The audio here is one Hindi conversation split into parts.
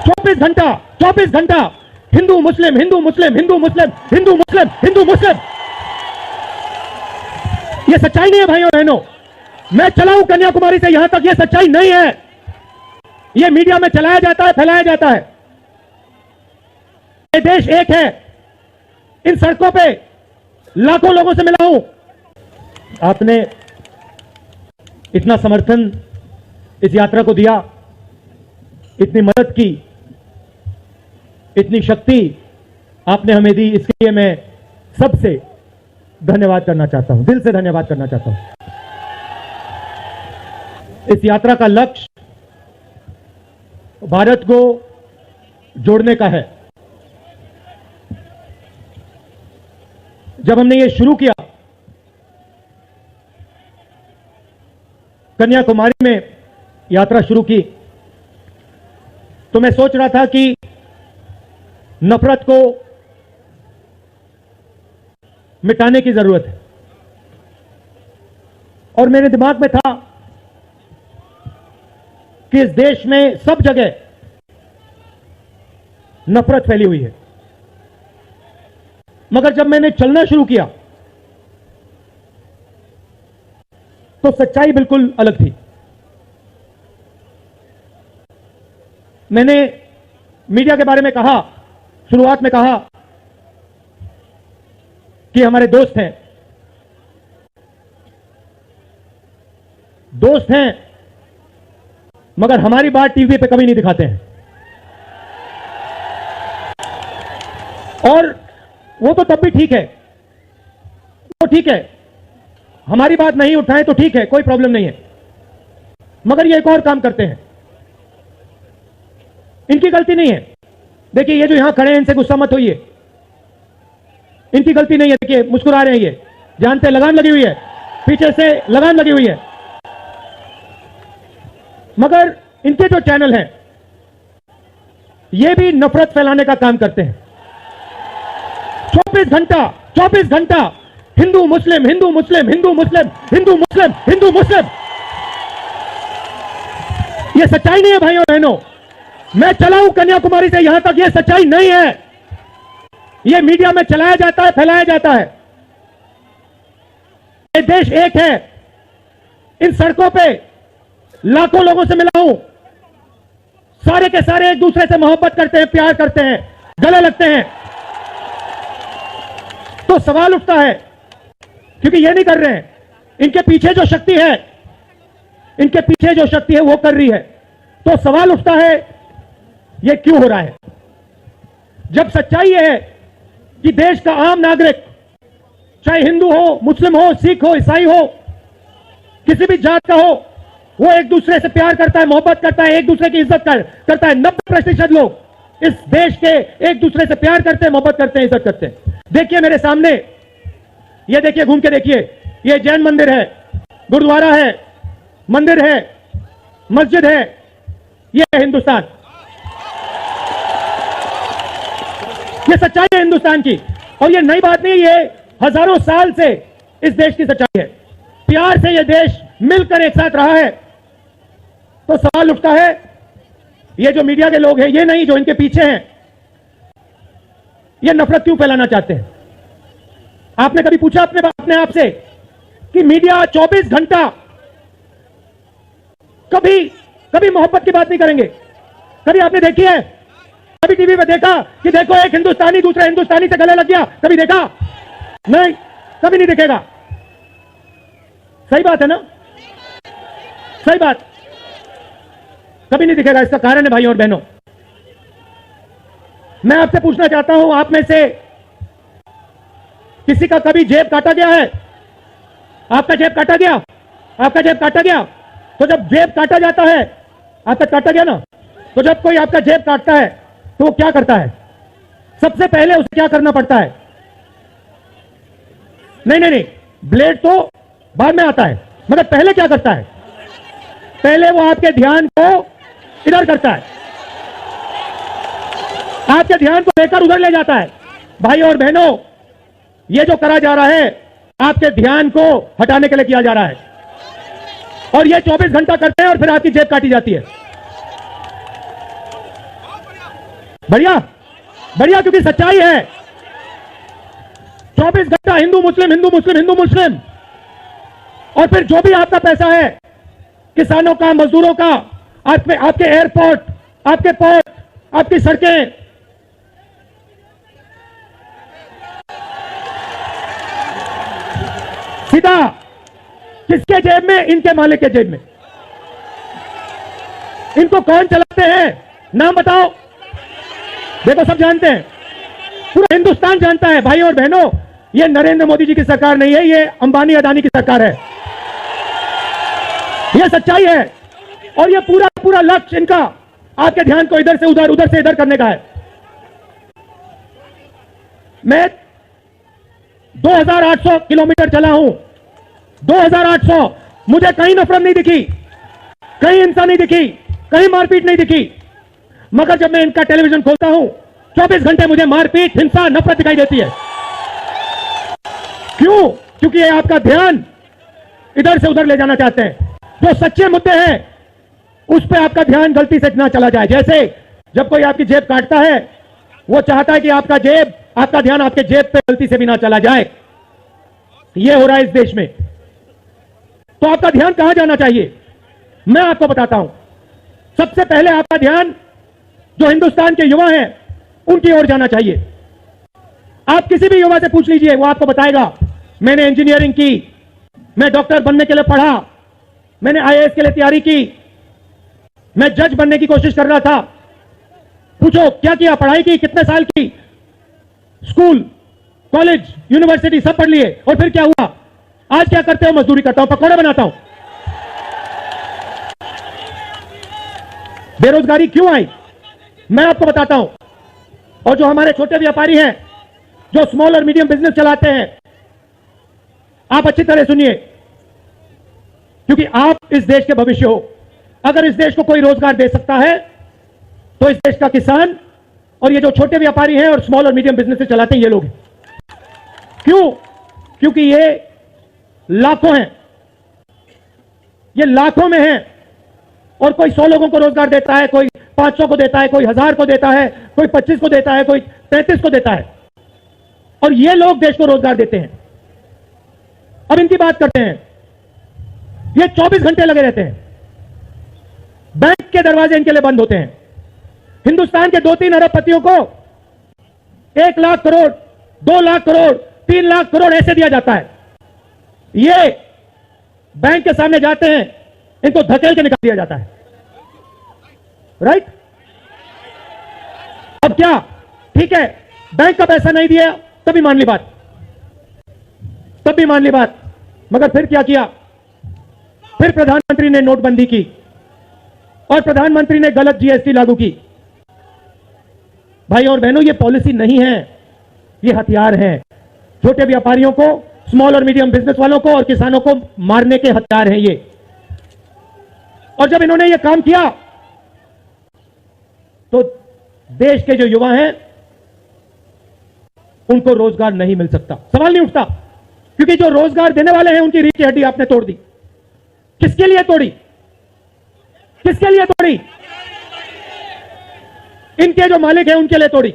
24 घंटा हिंदू मुस्लिम हिंदू मुस्लिम हिंदू मुस्लिम हिंदू मुस्लिम हिंदू मुस्लिम। यह सच्चाई नहीं है भाइयों बहनों। मैं चला हूं कन्याकुमारी से यहां तक, यह सच्चाई नहीं है। यह मीडिया में चलाया जाता है, फैलाया जाता है। ये देश एक है। इन सड़कों पे लाखों लोगों से मिला हूं। आपने इतना समर्थन इस यात्रा को दिया, इतनी मदद की, इतनी शक्ति आपने हमें दी, इसके लिए मैं सबसे धन्यवाद करना चाहता हूं, दिल से धन्यवाद करना चाहता हूं। इस यात्रा का लक्ष्य भारत को जोड़ने का है। जब हमने ये शुरू किया कन्याकुमारी में यात्रा शुरू की, तो मैं सोच रहा था कि नफरत को मिटाने की जरूरत है। और मेरे दिमाग में था कि इस देश में सब जगह नफरत फैली हुई है। मगर जब मैंने चलना शुरू किया तो सच्चाई बिल्कुल अलग थी। मैंने मीडिया के बारे में कहा, शुरुआत में कहा कि हमारे दोस्त हैं मगर हमारी बात टीवी पे कभी नहीं दिखाते हैं। और वो तो तब भी ठीक है, वो ठीक है, हमारी बात नहीं उठाएं तो ठीक है, कोई प्रॉब्लम नहीं है। मगर ये एक और काम करते हैं, इनकी गलती नहीं है। देखिए ये जो यहां खड़े हैं, इनसे गुस्सा मत होइए, इनकी गलती नहीं है। देखिए मुस्कुरा रहे हैं, ये जान पे लगाम लगी हुई है, पीछे से लगाम लगी हुई है। मगर इनके जो चैनल हैं ये भी नफरत फैलाने का काम करते हैं। 24 घंटा हिंदू मुस्लिम हिंदू मुस्लिम हिंदू मुस्लिम हिंदू मुस्लिम हिंदू मुस्लिम। यह सच्चाई नहीं है भाइयों बहनों। मैं चला हूं कन्याकुमारी से यहां तक, यह सच्चाई नहीं है। यह मीडिया में चलाया जाता है, फैलाया जाता है। यह देश एक है। इन सड़कों पे लाखों लोगों से मिला हूं। सारे के सारे एक दूसरे से मोहब्बत करते हैं, प्यार करते हैं, गले लगते हैं। तो सवाल उठता है, क्योंकि ये नहीं कर रहे हैं, इनके पीछे जो शक्ति है, इनके पीछे जो शक्ति है वो कर रही है। तो सवाल उठता है ये क्यों हो रहा है? जब सच्चाई है कि देश का आम नागरिक, चाहे हिंदू हो, मुस्लिम हो, सिख हो, ईसाई हो, किसी भी जात का हो, वो एक दूसरे से प्यार करता है, मोहब्बत करता है, एक दूसरे की इज्जत करता है। 90% लोग इस देश के एक दूसरे से प्यार करते हैं, मोहब्बत करते हैं, इज्जत करते हैं। देखिए मेरे सामने, ये देखिए, घूम के देखिए, ये जैन मंदिर है, गुरुद्वारा है, मंदिर है, मस्जिद है। ये है हिंदुस्तान, ये सच्चाई है हिंदुस्तान की। और ये नई बात नहीं, ये हजारों साल से इस देश की सच्चाई है। प्यार से ये देश मिलकर एक साथ रहा है। तो सवाल उठता है, ये जो मीडिया के लोग हैं, ये नहीं, जो इनके पीछे हैं, ये नफरत क्यों फैलाना चाहते हैं? आपने कभी पूछा अपने आप से कि मीडिया 24 घंटा कभी मोहब्बत की बात नहीं करेंगे? कभी आपने देखी है? कभी टीवी पे देखा कि देखो एक हिंदुस्तानी दूसरे हिंदुस्तानी से गले लग गया? कभी देखा? नहीं, कभी नहीं दिखेगा। सही बात है ना? सही बात, कभी नहीं दिखेगा। इसका कारण है भाइयों और बहनों, मैं आपसे पूछना चाहता हूं, आप में से किसी का कभी जेब काटा गया है? आपका जेब काटा गया? आपका जेब काटा गया? तो जब जेब काटा जाता है, आपका काटा गया ना, तो जब कोई आपका जेब काटता है तो वो क्या करता है? सबसे पहले उसे क्या करना पड़ता है? नहीं, ब्लेड तो बाद में आता है, मगर पहले क्या करता है? पहले वो आपके ध्यान को इधर करता है, आपके ध्यान को लेकर उधर ले जाता है। भाई और बहनों, ये जो करा जा रहा है, आपके ध्यान को हटाने के लिए किया जा रहा है। और ये 24 घंटा करते हैं और फिर आपकी जेब काटी जाती है। बढ़िया बढ़िया, क्योंकि सच्चाई है। 24 घंटा हिंदू मुस्लिम हिंदू मुस्लिम हिंदू मुस्लिम, और फिर जो भी आपका पैसा है, किसानों का, मजदूरों का, आपके एयरपोर्ट, आपके पोर्ट, आपकी सड़कें, सीधा किसके जेब में? इनके मालिक के जेब में। इनको कौन चलाते हैं? नाम बताओ। देखो, सब जानते हैं, पूरा हिंदुस्तान जानता है। भाई और बहनों, ये नरेंद्र मोदी जी की सरकार नहीं है, ये अंबानी अदानी की सरकार है। ये सच्चाई है, और ये पूरा लक्ष्य इनका आपके ध्यान को इधर से उधर, उधर से इधर करने का है। मैं 2800 किलोमीटर चला हूं, 2800। मुझे कहीं नफरत नहीं दिखी, कहीं हिंसा नहीं दिखी, कहीं मारपीट नहीं दिखी। मगर जब मैं इनका टेलीविजन खोलता हूं, 24 घंटे मुझे मारपीट, हिंसा, नफरत दिखाई देती है। क्यों? क्योंकि ये आपका ध्यान इधर से उधर ले जाना चाहते हैं। जो सच्चे मुद्दे हैं उस पर आपका ध्यान गलती से ना चला जाए। जैसे जब कोई आपकी जेब काटता है, वो चाहता है कि आपका ध्यान आपके जेब पे गलती से भी ना चला जाए। ये हो रहा है इस देश में। तो आपका ध्यान कहां जाना चाहिए? मैं आपको बताता हूं। सबसे पहले आपका ध्यान जो हिंदुस्तान के युवा हैं उनकी ओर जाना चाहिए। आप किसी भी युवा से पूछ लीजिए, वो आपको बताएगा, मैंने इंजीनियरिंग की, मैं डॉक्टर बनने के लिए पढ़ा, मैंने आईएएस के लिए तैयारी की, मैं जज बनने की कोशिश कर रहा था। पूछो क्या किया, पढ़ाई की, कितने साल की, स्कूल, कॉलेज, यूनिवर्सिटी सब पढ़ लिए, और फिर क्या हुआ? आज क्या करते हो? मजदूरी करता हूं, पकौड़े बनाता हूं। बेरोजगारी क्यों आई? मैं आपको बताता हूं। और जो हमारे छोटे व्यापारी हैं, जो स्मॉल और मीडियम बिजनेस चलाते हैं, आप अच्छी तरह सुनिए, क्योंकि आप इस देश के भविष्य हो। अगर इस देश को कोई रोजगार दे सकता है तो इस देश का किसान और ये जो छोटे व्यापारी हैं और स्मॉल और मीडियम बिजनेस चलाते हैं, ये लोग हैं। क्यों? क्योंकि ये लाखों हैं, ये लाखों में हैं, और कोई 100 लोगों को रोजगार देता है, कोई 500 को देता है, कोई 1000 को देता है, कोई 25 को देता है, कोई 33 को देता है, और ये लोग देश को रोजगार देते हैं। अब इनकी बात करते हैं। ये 24 घंटे लगे रहते हैं, बैंक के दरवाजे इनके लिए बंद होते हैं। हिंदुस्तान के 2-3 अरबपतियों को 1 लाख करोड़, 2 लाख करोड़, 3 लाख करोड़ ऐसे दिया जाता है। ये बैंक के सामने जाते हैं, इनको धकेल के निकाल दिया जाता है। राइट? अब क्या? ठीक है, बैंक का पैसा नहीं दिया तभी मान ली बात, तब भी मान ली बात। मगर फिर क्या किया? फिर प्रधानमंत्री ने नोटबंदी की, और प्रधानमंत्री ने गलत जीएसटी लागू की। भाई और बहनों, ये पॉलिसी नहीं है, ये हथियार है। छोटे व्यापारियों को, स्मॉल और मीडियम बिजनेस वालों को और किसानों को मारने के हथियार हैं ये। और जब इन्होंने ये काम किया तो देश के जो युवा हैं उनको रोजगार नहीं मिल सकता, सवाल नहीं उठता, क्योंकि जो रोजगार देने वाले हैं उनकी रीढ़ की हड्डी आपने तोड़ दी। किसके लिए तोड़ी? किसके लिए तोड़ी? इनके जो मालिक हैं उनके लिए तोड़ी।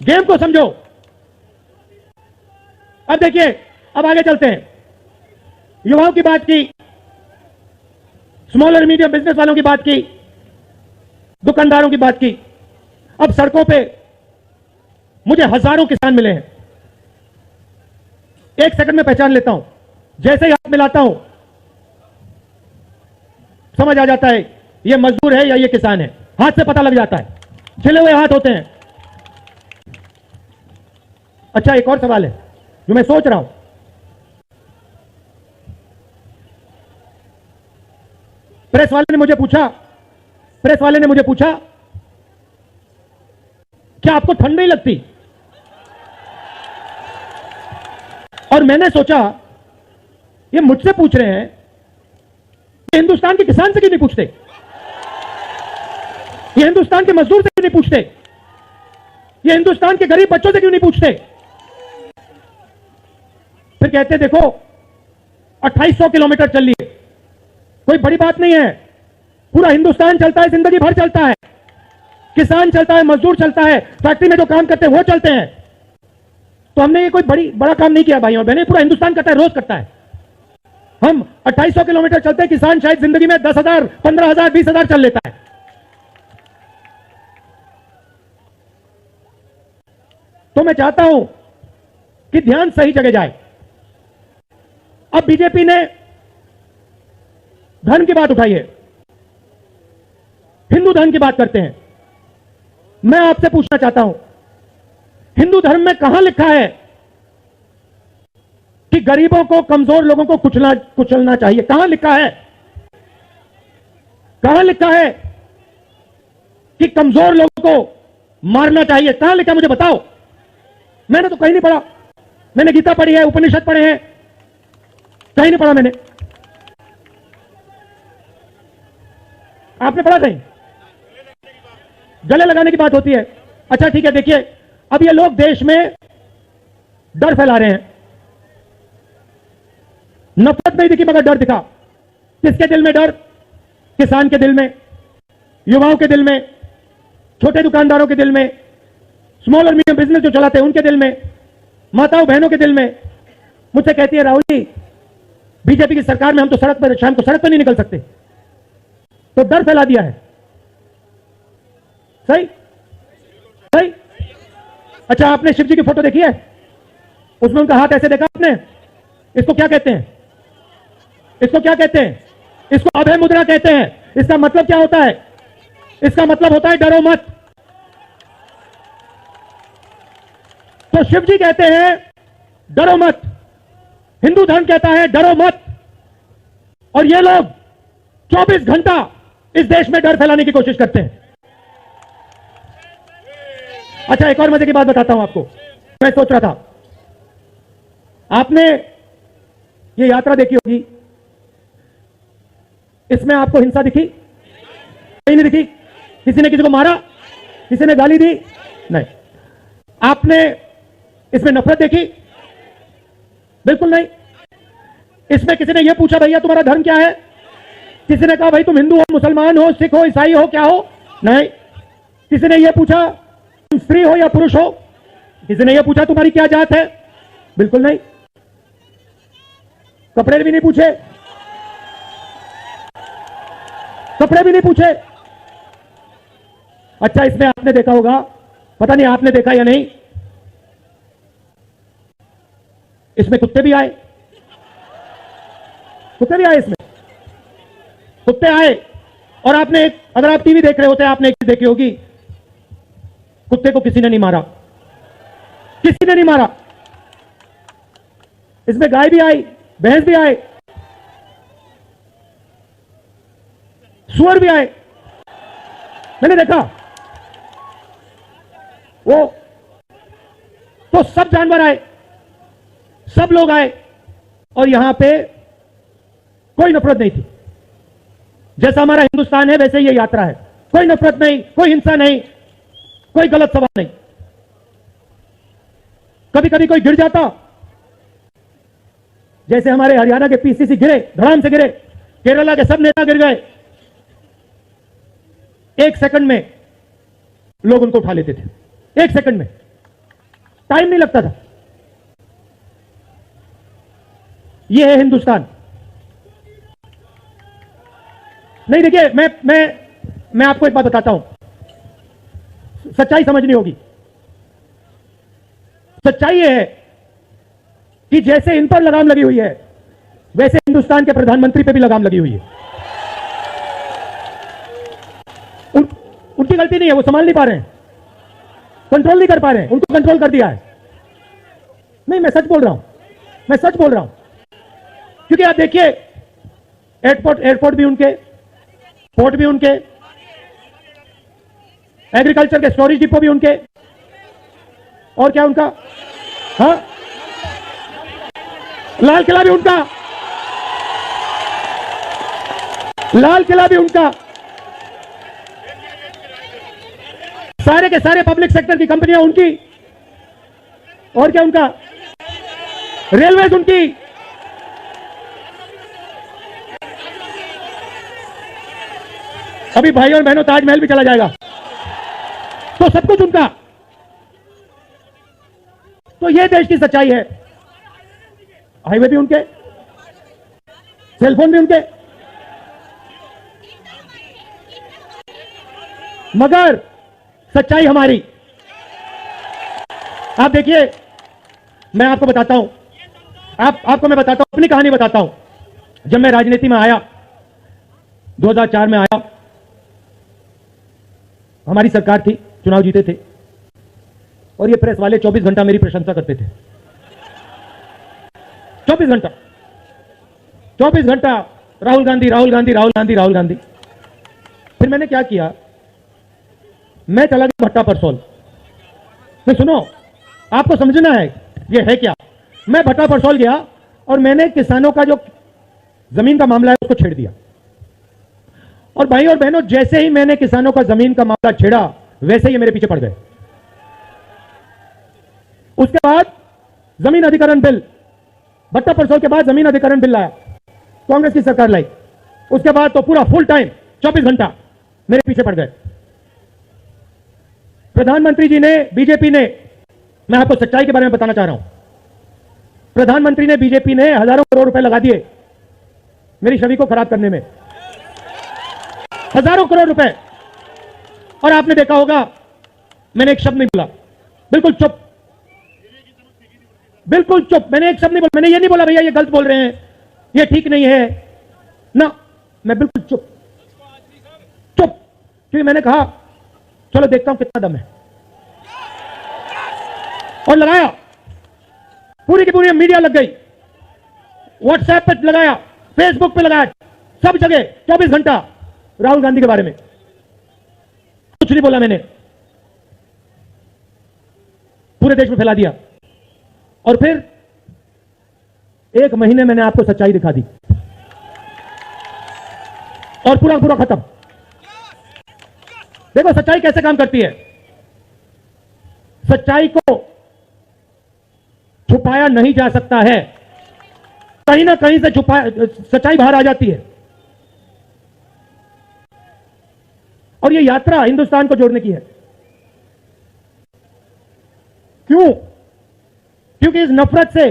गेम को समझो। अब देखिए, अब आगे चलते हैं। युवाओं की बात की, स्मॉल और मीडियम बिजनेस वालों की बात की, दुकानदारों की बात की। अब सड़कों पे मुझे हजारों किसान मिले हैं। 1 सेकंड में पहचान लेता हूं, जैसे ही हाथ मिलाता हूं समझ आ जाता है ये मजदूर है या ये किसान है। हाथ से पता लग जाता है, छिले हुए हाथ होते हैं। अच्छा, एक और सवाल है जो मैं सोच रहा हूं। प्रेस वाले ने मुझे पूछा क्या आपको ठंड नहीं लगती? और मैंने सोचा ये मुझसे पूछ रहे हैं, ये हिंदुस्तान के किसान से क्यों नहीं पूछते? ये हिंदुस्तान के मजदूर से क्यों नहीं पूछते? ये हिंदुस्तान के गरीब बच्चों से क्यों नहीं पूछते? फिर कहते देखो 2800 किलोमीटर चल लिए, कोई बड़ी बात नहीं है, पूरा हिंदुस्तान चलता है, जिंदगी भर चलता है। किसान चलता है, मजदूर चलता है, फैक्ट्री में जो काम करते हैं वो चलते हैं। तो हमने ये कोई बड़ा काम नहीं किया भाई और बहनें, पूरा हिंदुस्तान करता है, रोज करता है। हम 2800 किलोमीटर चलते हैं, किसान शायद जिंदगी में 10,000, 15,000, 20,000 चल लेता है। तो मैं चाहता हूं कि ध्यान सही जगह जाए। अब बीजेपी ने धर्म की बात उठाई है, हिंदू धर्म की बात करते हैं। मैं आपसे पूछना चाहता हूं, हिंदू धर्म में कहां लिखा है कि गरीबों को, कमजोर लोगों को कुचलना चाहिए? कहां लिखा है? कहां लिखा है कि कमजोर लोगों को मारना चाहिए? कहां लिखा है मुझे बताओ। मैंने तो कहीं नहीं पढ़ा। मैंने गीता पढ़ी है, उपनिषद पढ़े हैं, कहीं नहीं पढ़ा मैंने। आपने पढ़ा कहीं? गले लगाने की बात होती है। अच्छा ठीक है, देखिए अब ये लोग देश में डर फैला रहे हैं। नफरत नहीं दिखी मगर डर दिखा। किसके दिल में डर? किसान के दिल में, युवाओं के दिल में, छोटे दुकानदारों के दिल में, स्मॉल और मीडियम बिजनेस जो चलाते हैं उनके दिल में, माताओं बहनों के दिल में। मुझसे कहती है राहुल जी, बीजेपी की सरकार में हम तो सड़क पर, शाम को सड़क पर नहीं निकल सकते। तो डर फैला दिया है। सही सही। अच्छा आपने शिव जी की फोटो देखी है? उसमें उनका हाथ ऐसे देखा आपने? इसको क्या कहते हैं? इसको क्या कहते हैं? इसको अभय मुद्रा कहते हैं। इसका मतलब क्या होता है? इसका मतलब होता है डरो मत। तो शिव जी कहते हैं डरो मत, हिंदू धर्म कहता है डरो मत, और ये लोग 24 घंटा इस देश में डर फैलाने की कोशिश करते हैं। अच्छा एक और मजे की बात बताता हूं आपको। मैं सोच रहा था, आपने ये यात्रा देखी होगी, इसमें आपको हिंसा दिखी? कहीं नहीं दिखी। किसी ने किसी को मारा? किसी ने गाली दी? नहीं। आपने इसमें नफरत देखी? बिल्कुल नहीं। इसमें किसी ने यह पूछा भैया तुम्हारा धर्म क्या है? किसी ने कहा भाई तुम हिंदू हो, मुसलमान हो, सिख हो, ईसाई हो, क्या हो? नहीं। किसी ने यह पूछा तुम स्त्री हो या पुरुष हो? किसी ने यह पूछा तुम्हारी क्या जात है? बिल्कुल नहीं। कपड़े भी नहीं पूछे, कपड़े भी नहीं पूछे। अच्छा इसमें आपने देखा होगा, पता नहीं आपने देखा या नहीं, इसमें कुत्ते भी आए। कुत्ते भी आए इसमें, कुत्ते आए। और आपने अगर आप टीवी देख रहे होते आपने एक चीज देखी होगी, कुत्ते को किसी ने नहीं मारा, किसी ने नहीं मारा। इसमें गाय भी आई, भैंस भी आए, सुअर भी आए, मैंने देखा। वो तो सब जानवर आए, सब लोग आए, और यहां पे कोई नफरत नहीं थी। जैसा हमारा हिंदुस्तान है वैसे ये यात्रा है। कोई नफरत नहीं, कोई हिंसा नहीं, कोई गलत सवाल नहीं। कभी कभी कोई गिर जाता, जैसे हमारे हरियाणा के पीसीसी गिरे, धड़ाम से गिरे, केरला के सब नेता गिर गए, 1 सेकंड में लोग उनको उठा लेते थे। 1 सेकंड में, टाइम नहीं लगता था। यह है हिंदुस्तान। नहीं देखिए, मैं आपको एक बात बताता हूं, सच्चाई समझनी होगी। सच्चाई यह है कि जैसे इन पर लगाम लगी हुई है वैसे हिंदुस्तान के प्रधानमंत्री पे भी लगाम लगी हुई है। उनकी गलती नहीं है, वो संभाल नहीं पा रहे हैं, कंट्रोल नहीं कर पा रहे हैं, उनको कंट्रोल कर दिया है। नहीं मैं सच बोल रहा हूं, मैं सच बोल रहा हूं। क्योंकि आप देखिए, एयरपोर्ट भी उनके, पोर्ट भी उनके, एग्रीकल्चर के स्टोरेज डिपो भी उनके, और क्या उनका, हाँ लाल किला भी उनका, लाल किला भी उनका, सारे के सारे पब्लिक सेक्टर की कंपनियां उनकी, और क्या उनका, रेलवेज उनकी। अभी भाइयों और बहनों ताजमहल भी चला जाएगा। तो सब कुछ उनका। तो ये देश की सच्चाई है। हाईवे भी उनके, सेलफोन भी उनके, मगर सच्चाई हमारी। आप देखिए, मैं आपको बताता हूं, आपको मैं बताता हूं, अपनी कहानी बताता हूं। जब मैं राजनीति में आया, 2004 में आया, हमारी सरकार थी, चुनाव जीते थे, और ये प्रेस वाले 24 घंटा मेरी प्रशंसा करते थे। 24 घंटा, 24 घंटा राहुल गांधी, राहुल गांधी, राहुल गांधी, राहुल गांधी। फिर मैंने क्या किया, मैं चला गया भट्टा परसोल में। सुनो, आपको समझना है ये है क्या। मैं भट्टा परसोल गया और मैंने किसानों का जो जमीन का मामला है उसको छेड़ दिया। और भाई और बहनों, जैसे ही मैंने किसानों का जमीन का मामला छेड़ा, वैसे ही मेरे पीछे पड़ गए। उसके बाद जमीन अधिग्रहण बिल, भट्टा परसोल के बाद जमीन अधिग्रहण बिल लाया, कांग्रेस की सरकार लाई। उसके बाद तो पूरा फुल टाइम 24 घंटा मेरे पीछे पड़ गए। प्रधानमंत्री जी ने, बीजेपी ने, मैं आपको सच्चाई के बारे में बताना चाह रहा हूं, प्रधानमंत्री ने, बीजेपी ने हजारों करोड़ रुपए लगा दिए मेरी छवि को खराब करने में, हजारों करोड़ रुपए। और आपने देखा होगा, मैंने एक शब्द नहीं बोला, बिल्कुल चुप, बिल्कुल चुप। मैंने एक शब्द नहीं बोला। मैंने ये नहीं बोला भैया ये गलत बोल रहे हैं, ये ठीक नहीं है ना, मैं बिल्कुल चुप, चुप। क्योंकि मैंने कहा चलो देखता हूं कितना दम है, और लगाया। पूरी की पूरी मीडिया लग गई, व्हाट्सएप पे लगाया, फेसबुक पे लगाया, सब जगह 24 घंटा राहुल गांधी के बारे में। कुछ नहीं बोला मैंने, पूरे देश में फैला दिया। और फिर 1 महीने मैंने आपको सच्चाई दिखा दी, और पूरा पूरा खत्म। देखो सच्चाई कैसे काम करती है। सच्चाई को छुपाया नहीं जा सकता है, कहीं ना कहीं से सच्चाई बाहर आ जाती है। और यह यात्रा हिंदुस्तान को जोड़ने की है। क्यों? क्योंकि इस नफरत से,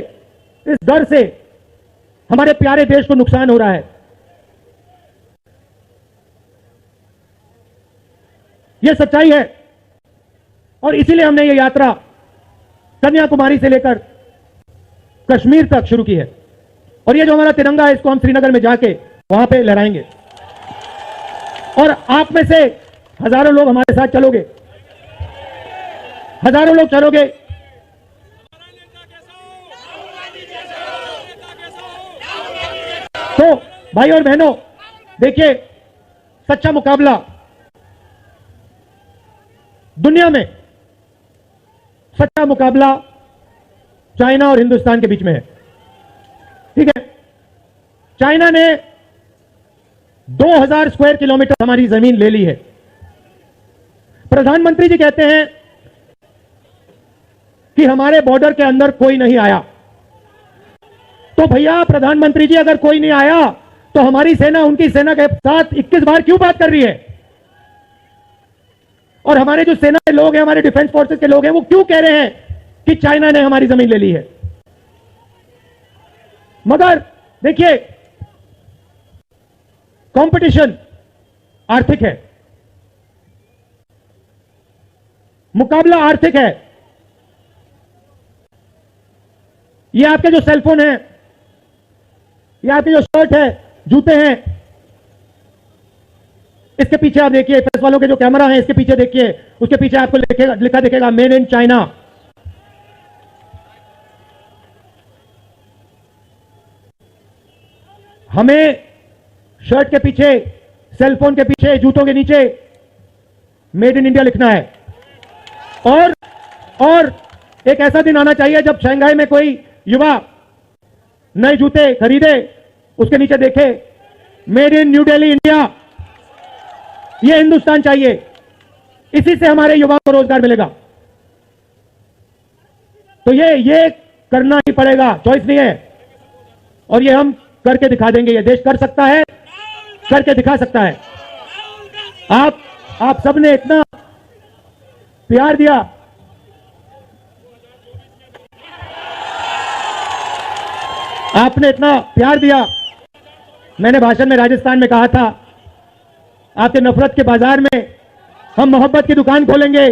इस डर से हमारे प्यारे देश को नुकसान हो रहा है। यह सच्चाई है, और इसीलिए हमने यह यात्रा कन्याकुमारी से लेकर कश्मीर तक शुरू की है। और ये जो हमारा तिरंगा है, इसको हम श्रीनगर में जाके वहां पे लहराएंगे। और आप में से हजारों लोग हमारे साथ चलोगे, हजारों लोग चलोगे। तो भाई और बहनों, देखिए, सच्चा मुकाबला दुनिया में, सच्चा मुकाबला चाइना और हिंदुस्तान के बीच में है। ठीक है, चाइना ने 2000 स्क्वायर किलोमीटर हमारी जमीन ले ली है। प्रधानमंत्री जी कहते हैं कि हमारे बॉर्डर के अंदर कोई नहीं आया। तो भैया प्रधानमंत्री जी, अगर कोई नहीं आया तो हमारी सेना उनकी सेना के साथ 21 बार क्यों बात कर रही है? और हमारे जो सेना के लोग हैं, हमारे डिफेंस फोर्सेस के लोग हैं, वो क्यों कह रहे हैं कि चाइना ने हमारी जमीन ले ली है? मगर देखिए, कंपटीशन आर्थिक है, मुकाबला आर्थिक है। ये आपके जो सेलफोन है, ये आपके जो शर्ट है, जूते हैं, इसके पीछे आप देखिए, प्रेस वालों के जो कैमरा है, इसके पीछे देखिए, उसके पीछे आपको लिखा दिखेगा मेड इन चाइना। हमें शर्ट के पीछे, सेलफोन के पीछे, जूतों के नीचे मेड इन इंडिया लिखना है। और एक ऐसा दिन आना चाहिए जब शंघाई में कोई युवा नए जूते खरीदे, उसके नीचे देखे made in new Delhi India. यह हिंदुस्तान चाहिए, इसी से हमारे युवाओं को रोजगार मिलेगा। तो ये करना ही पड़ेगा, चॉइस नहीं है। और ये हम करके दिखा देंगे। ये देश कर सकता है, करके दिखा सकता है। आप सबने इतना प्यार दिया, आपने इतना प्यार दिया। मैंने भाषण में राजस्थान में कहा था, आपके नफरत के बाजार में हम मोहब्बत की दुकान खोलेंगे।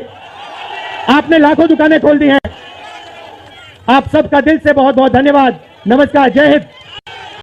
आपने लाखों दुकानें खोल दी हैं। आप सबका दिल से बहुत बहुत धन्यवाद। नमस्कार, जय हिंद।